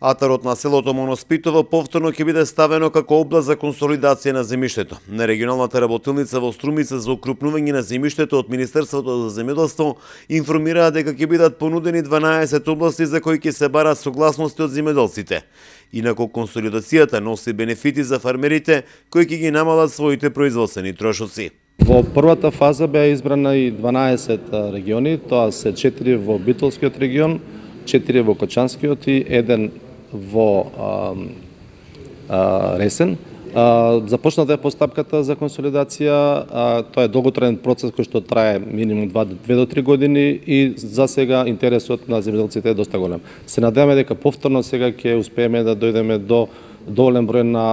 Атарот на селото Моноспитово повторно ќе биде ставено како област за консолидација на земјиштето. На регионалната работилница во Струмица за окрупнување на земјиштето од Министерството за земјоделство информираа дека ќе бидат понудени 12 области за кои ќе се бараат согласности од земјоделците. Инаку консолидацијата носи бенефити за фармерите кои ќе ги намалат своите производствени трошоци. Во првата фаза беа избрана и 12 региони, тоа се 4 во Битолскиот регион, 4 во Кочанскиот и 1 во Ресен. Започната е постапката за консолидација, тоа е долготраен процес кој што трае минимум 2 до 3 години и за сега интересот на земјоделците е доста голем. Се надеваме дека повторно сега ќе успееме да дојдеме до доволен број на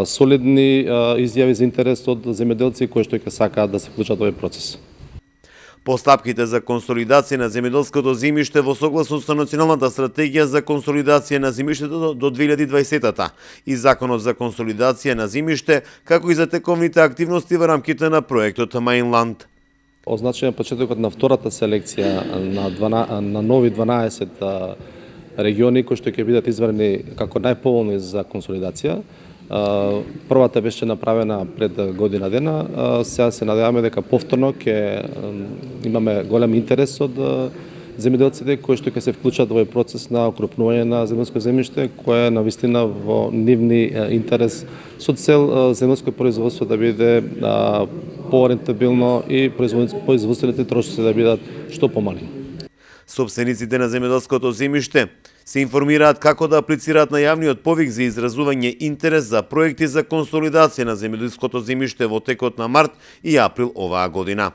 солидни изјави за интерес од земјоделци кои што ќе сакаат да се вклучат во овој процес. Постапките за консолидација на земјоделското земјиште во согласност со Националната стратегија за консолидација на земјиштето до 2020-та и Законот за консолидација на земјиште, како и за тековните активности во рамките на проектот Мајнланд. Означен е почетокот на втората селекција на нови 12 региони кои што ќе бидат избрани како најповолни за консолидација. Првата беше направена пред година дена, сега се надеваме дека повторно ќе имаме голем интерес од земјоделците кои што ќе се вклучат во овој процес на окрупнување на земјско земјиште, кое е навистина во нивни интерес со цел земјско производство да биде порентабилно и производствените трошоци да бидат што помали. Собствениците на земјоделското земјиште се информираат како да аплицираат на јавниот повик за изразување интерес за проекти за консолидација на земјоделското земјиште во текот на март и април оваа година.